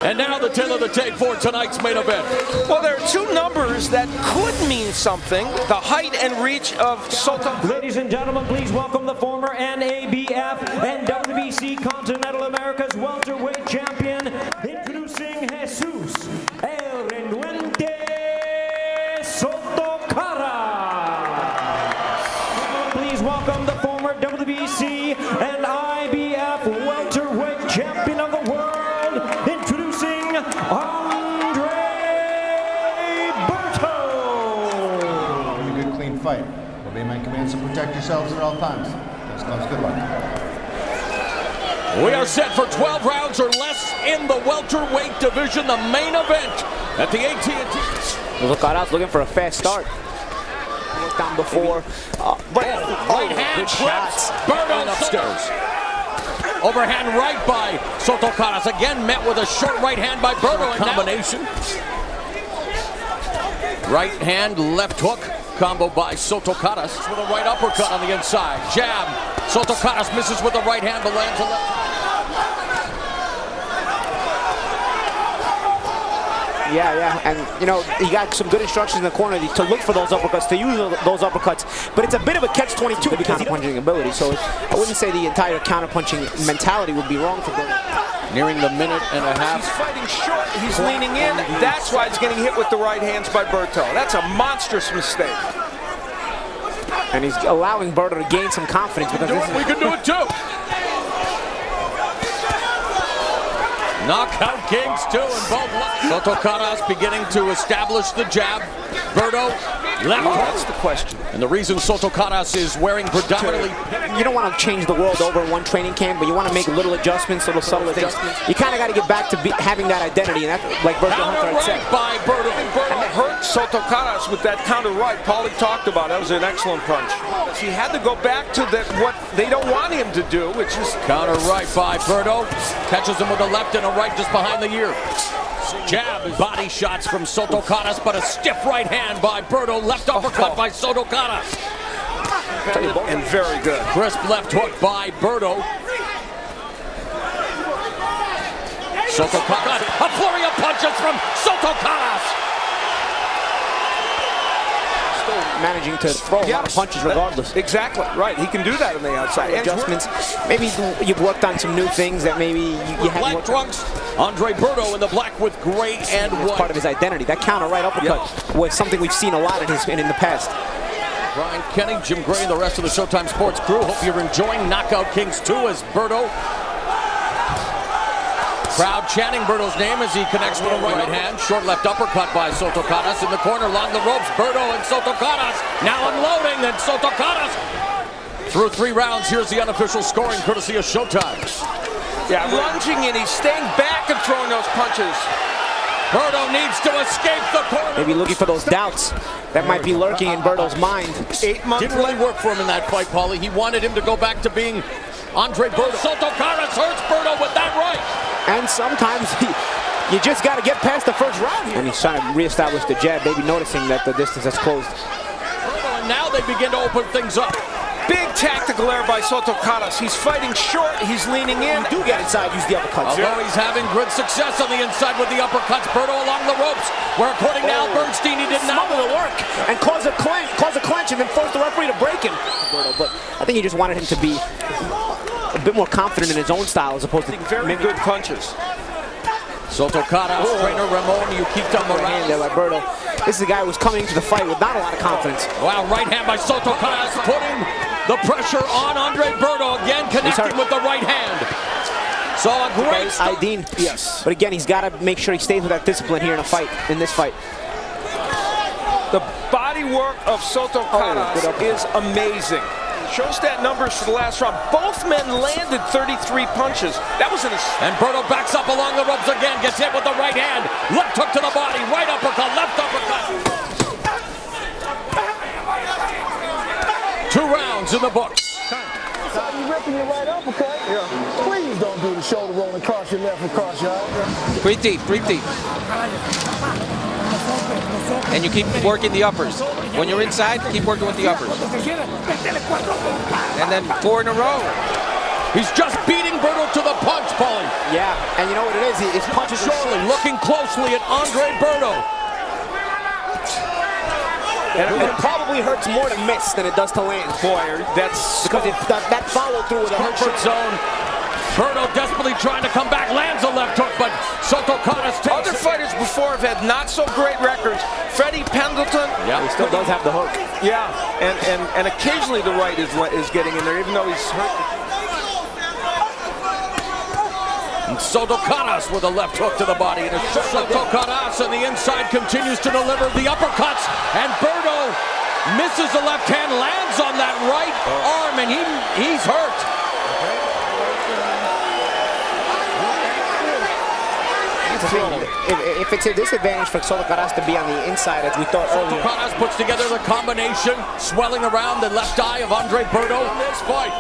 And now the 10 of the tape for tonight's main event. Well, there are two numbers that could mean something. The height and reach of Soto. Ladies and gentlemen, please welcome the former NABF and WBC Continental America's welterweight champion, introducing Jesus El Renuente Soto Karass. Please welcome the former WBC and IBF welterweight champion of the world, introducing Berto. A good, clean fight. Obey my commands and protect yourselves at all times. Those gloves, good luck. We are set for 12 rounds or less in the welterweight division, the main event at the AT&T. Soto Karass looking for a fast start. Down before. Right hand clips. Berto upstairs. Overhand right by Soto Karass. Again met with a short right hand by Berto. Combination. Right hand, left hook. Combo by Soto Karass with a right uppercut on the inside. Jab. Soto Karass misses with the right hand, but lands a left. Yeah, and you know, he got some good instructions in the corner to look for those uppercuts, to use those uppercuts, but it's a bit of a catch-22 because of punching ability, so I wouldn't say the entire counter-punching mentality would be wrong for Berto. Nearing the minute and a half. He's fighting short, he's leaning in, that's why he's getting hit with the right hands by Berto. That's a monstrous mistake. And he's allowing Berto to gain some confidence because we can do it too. Knockout Kings 2 in both. Soto Karass beginning to establish the jab. Berto left hook. That's the question. And the reason Soto Karass is wearing predominantly. You don't want to change the world over in one training camp, but you want to make little adjustments, little subtle adjustments. You kind of got to get back to having that identity, and that's like Berto Hunter had said. By Berto. And it hurt Soto Karass with that counter right. Paulie talked about it. That was an excellent punch. He had to go back to what they don't want him to do, which is counter right by Berto. Catches him with a left and a right just behind the ear. Jab, body shots from Soto Karass, but a stiff right hand by Berto. Left uppercut by Soto Karass. And very good. Crisp left hook by Berto. Soto Karass, a flurry of punches from Soto Karass. Still managing to throw a lot of punches regardless. Exactly, right. He can do that on the outside. Adjustments. Maybe you've worked on some new things that maybe you haven't black worked trunks. Andre Berto in the black with gray and white. It's part of his identity. That counter right uppercut was something we've seen a lot in the past. Brian Kenny, Jim Gray, and the rest of the Showtime Sports crew. Hope you're enjoying Knockout Kings 2 as Berto. Crowd chanting Berto's name as he connects with a right hand. Short left uppercut by Soto Karass in the corner along the ropes. Berto and Soto Karass now unloading, and Soto Karass through 3 rounds. Here's the unofficial scoring courtesy of Showtime. Yeah, lunging and he's staying back and throwing those punches. Berto needs to escape the corner. Maybe looking for those doubts that might be lurking in Berto's mind. 8 months didn't really work for him in that fight, Paulie. He wanted him to go back to being Andre Berto. Soto Karass hurts Berto with that right. And sometimes you just got to get past the first round here. And he's trying to reestablish the jab, maybe noticing that the distance has closed. And now they begin to open things up. Big tactical error by Soto Karass. He's fighting short, he's leaning in. You do get inside, use the uppercuts. Although he's having good success on the inside with the uppercuts, Berto along the ropes, where according to Al Bernstein, he did not smother the work and cause a clinch and then force the referee to break him. But I think he just wanted him to be a bit more confident in his own style as opposed to very good punches. Soto Karass, trainer Ramon, you keep on the hand there by Berto. This is a guy who was coming into the fight with not a lot of confidence. Wow, right hand by Soto Karass, putting the pressure on Andre Berto, again connecting with the right hand. So a great start. Yes. But again, he's got to make sure he stays with that discipline here in this fight. The body work of Soto Karass is amazing. Show stat numbers for the last round. Both men landed 33 punches. That was and Berto backs up along the ropes again, gets hit with the right hand. Left hook to the body, right uppercut, left uppercut. 2 rounds in the books. You ripping your right uppercut? Yeah. Please don't do the shoulder roll and cross your left and cross your right. Breathe deep, breathe deep. And you keep working the uppers. When you're inside, keep working with the uppers. And then 4 in a row. He's just beating Berto to the punch, Paulie. Yeah, and you know what it is? His punches are Surely looking closely at Andre Berto. And it probably hurts more to miss than it does to land. Boy, that's Because that follow through with a hurt Comfort zone. Berto desperately trying to come back, lands a left hook, but Soto Karass takes other it. fighters before have had not so great records. Freddie Pendleton, Yeah, He still does have the hook. yeah, and occasionally the right is getting in there, even though he's hurt. And Soto Karass with a left hook to the body. And Soto Karass on the inside continues to deliver the uppercuts. And Berto misses the left hand, lands on that right arm, and he's hurt. If it's a disadvantage for Soto Karass to be on the inside, as we thought Soto earlier. Karass puts together the combination, swelling around the left eye of Andre Berto in this fight.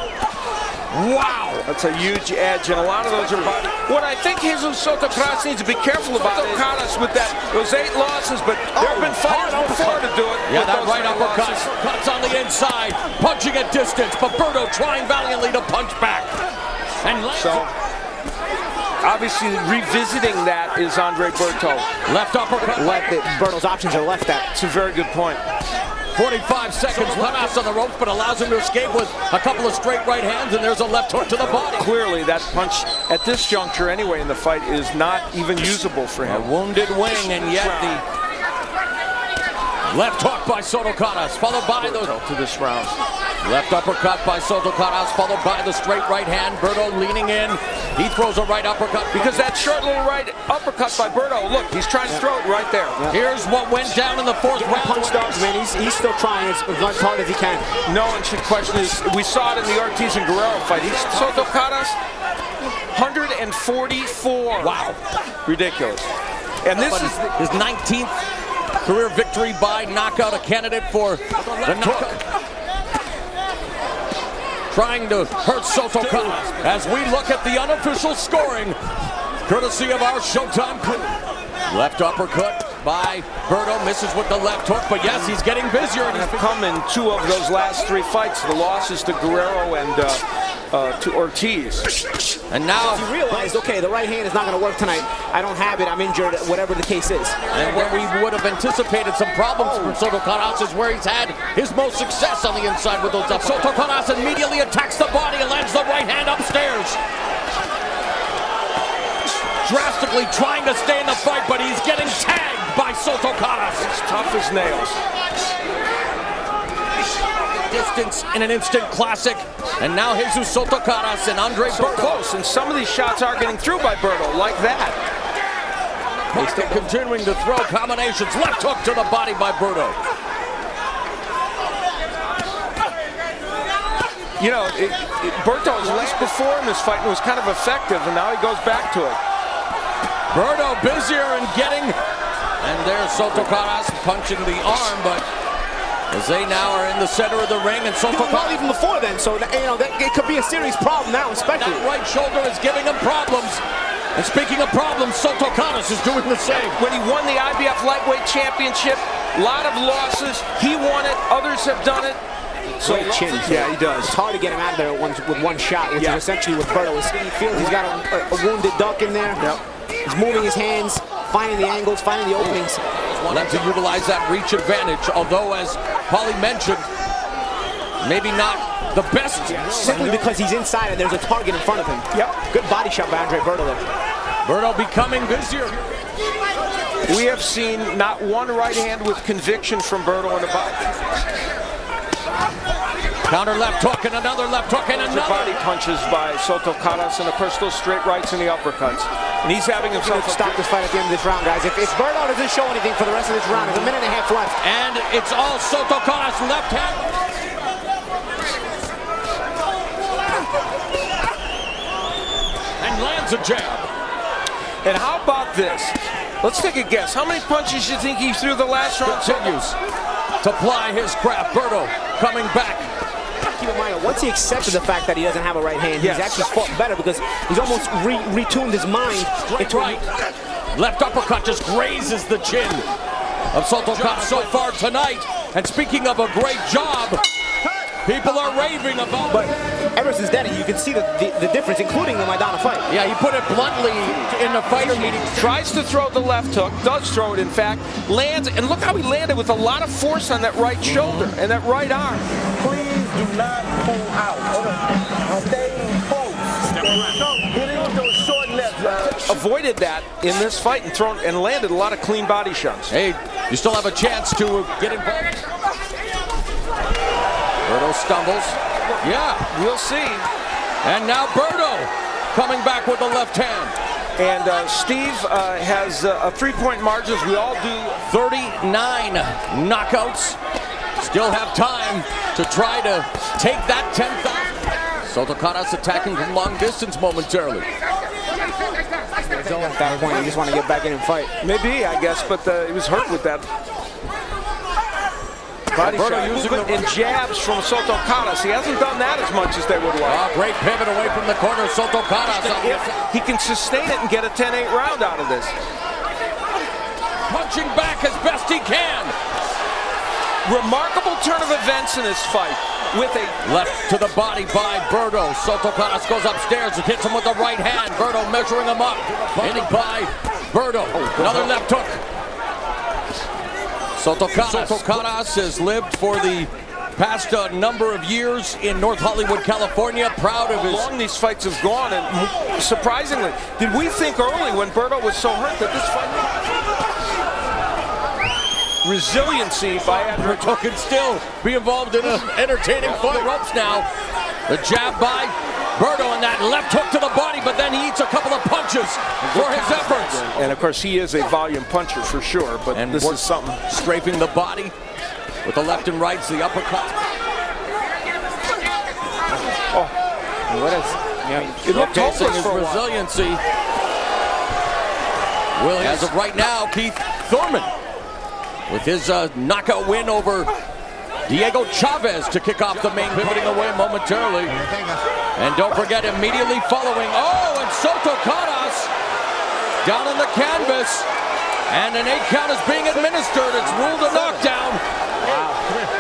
Wow! That's a huge edge, and a lot of those are body. What I think Jesus Soto Karass needs to be careful about is Karass with those 8 losses, but there have been fighters before to do it. Yeah, with that those right 8 uppercut. losses. Cuts on the inside, punching at distance, but Berto trying valiantly to punch back. And So, obviously, revisiting that is Andre Berto. left uppercut. Berto's options are left at. It's a very good point. 45 seconds, Karass on the ropes, but allows him to escape with a couple of straight right hands, and there's a left hook to the body. Clearly, that punch at this juncture anyway in the fight is not even usable for A him. wounded wing, and yet the left hook by Soto Karass, followed by the To this round. left uppercut by Soto Karass, followed by the straight right hand. Berto leaning in. He throws a right uppercut. Because that short little right uppercut by Berto, look, he's trying to throw it right there. Here's what went down in the 4th round. Punch dogs, man. He's still trying as hard as he can. No one should question this. We saw it in the Ortiz and Guerrero fight. Soto Karass, 144. Wow. Ridiculous. And this is his 19th career victory by knockout, a candidate for the knockout. Trying to hurt Soto Karass as we look at the unofficial scoring, courtesy of our Showtime crew. Left uppercut by Berto, misses with the left hook, but yes, he's getting busier. And he's come in 2 of those last 3 fights. The losses to Guerrero and to Ortiz. And now he realized, okay, the right hand is not going to work tonight. I don't have it. I'm injured, whatever the case is. And where we would have anticipated some problems for Soto Karass is where he's had his most success on the inside with those up. Soto Karass immediately attacks the body and lands the right hand upstairs. Drastically trying to stay in the fight, but he's getting tagged by Soto Karass. It's tough as nails. Distance in an instant classic. And now Jesus Soto Karass and Andre So Berto. close, and some of these shots are getting through by Berto, like that. He's still continuing to throw combinations. Left hook to the body by Berto. You know, Berto's last before in this fight was kind of effective, and now he goes back to it. Berto busier and getting, and there's Soto Karass punching the arm, but as they now are in the center of the ring, and Soto Well, Karass, even before then, so that, it could be a serious problem now, especially. that right shoulder is giving him problems. And speaking of problems, Soto Karass is doing the same. When he won the IBF Lightweight Championship, a lot of losses. He won it, others have done it. So Great chin. yeah, he does. It's hard to get him out of there with one shot, which Yeah. is essentially what Berto is. He feels he's got a wounded duck in there. Yep. He's moving his hands, finding the angles, finding the openings. Wanting to utilize that reach advantage, although, as Paulie mentioned, maybe not the best. Simply because he's inside and there's a target in front of him. Yep. Good body shot by Andre Berto there. Berto becoming busier. We have seen not one right hand with conviction from Berto in the body. Counter left hook and another left hook and The another. body punches by Soto Karass, and of course those straight rights and the uppercuts. And he's having himself Let's stop this fight at the end of this round, guys. If Berto doesn't show anything for the rest of this round, there's a minute and a half left. And it's all Soto Karass left hand. And lands a jab. And how about this? Let's take a guess. How many punches do you think he threw the last round? Continues to ply his craft. Berto coming back. Keep in mind, once he accepted the fact that he doesn't have a right hand, Yes. he's actually fought better because he's almost retuned his mind. Straight right. Left uppercut just grazes the chin of Soto Karass so far tonight. And speaking of a great job, people are raving about it. ever since then, and you can see the difference, including the Maidana fight. Yeah, he put it bluntly in the fighter meeting. Tries to throw the left hook, does throw it in fact, lands, and look how he landed with a lot of force on that right shoulder and that right arm. Please do not pull out. Stay close. Hit it with those short lefts, guys. Avoided that in this fight and landed a lot of clean body shots. Hey, you still have a chance to get involved. Berto stumbles. Yeah, We'll see. and now Berto coming back with the left hand. And Steve has a 3-point margin, as we all do. 39 knockouts. Still have time to try to take that 10,000. Soto Karass attacking from long distance momentarily. At that point, you just want to get back in and fight. Maybe, I guess, but he was hurt with that body Berto shot. using Movement and jabs from Soto Karass. He hasn't done that as much as they would like. Great pivot away from the corner. Soto Karass. If he can sustain it and get a 10-8 round out of this. Punching back as best he can. Remarkable turn of events in this fight with a Left to the body by Berto. Soto Karass goes upstairs and hits him with the right hand. Berto measuring him up. Hitting by Berto. Another left hook. Soto Karass has lived for the past number of years in North Hollywood, California. Proud of his... How long these fights have gone, and surprisingly, did we think early when Berto was so hurt that this fight... Resiliency by Berto can still be involved in an entertaining fight. Ropes now. The jab by Berto and that left hook to the body, but then he eats a couple of punches for his efforts. And of course, he is a volume puncher for sure, but And this is something. Scraping the body with the left and rights, the uppercut. What is? Yeah, It looked Showcasing hopeless his for a while. resiliency. As of right now, Keith Thurman with his knockout win over Diego Chavez to kick off the main, pivoting away momentarily. And don't forget, immediately following, and Soto Karass down on the canvas. And an 8 count is being administered. It's ruled a knockdown.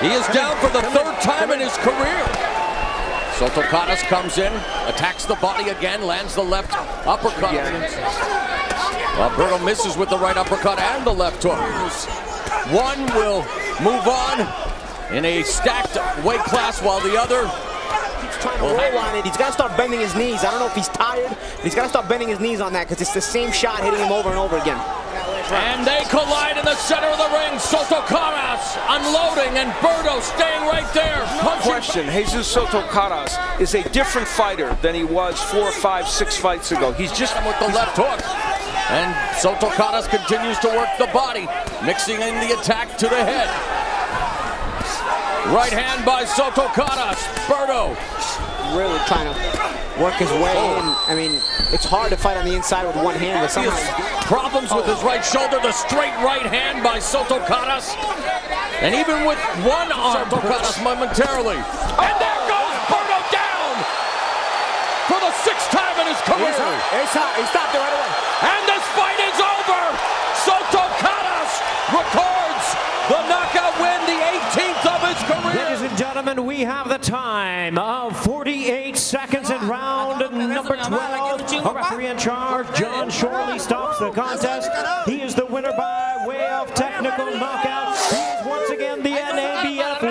He is down for the 3rd time in his career. Soto Karass comes in, attacks the body again, lands the left uppercut. Well, Berto misses with the right uppercut and the left hook. One will move on in a stacked weight class while the other keeps trying to roll on it. He's got to start bending his knees. I don't know if he's tired, but he's got to start bending his knees on that because it's the same shot hitting him over and over again. And they collide in the center of the ring. Soto Karass unloading and Berto staying right there. No question, Jesus Soto Karass is a different fighter than he was 4, 5, 6 fights ago. He's just with the left hook. And Soto Karass continues to work the body, mixing in the attack to the head. Right hand by Soto Karass. Berto really trying to work his way in. I mean, it's hard to fight on the inside with one hand, but somehow problems with his right shoulder. The straight right hand by Soto Karass. And even with one arm, Soto Karass momentarily. And there goes Berto down for the 6th time in his career. It's hot. He stopped it right away. And this fight is over. Soto Karass records the knockout win, the 18th of his career. Ladies and gentlemen, we have the time of 48 seconds in round number 12. Our referee in charge, John Shorley, stops the contest. He is the winner by way of technical knockout. He is once again the NABF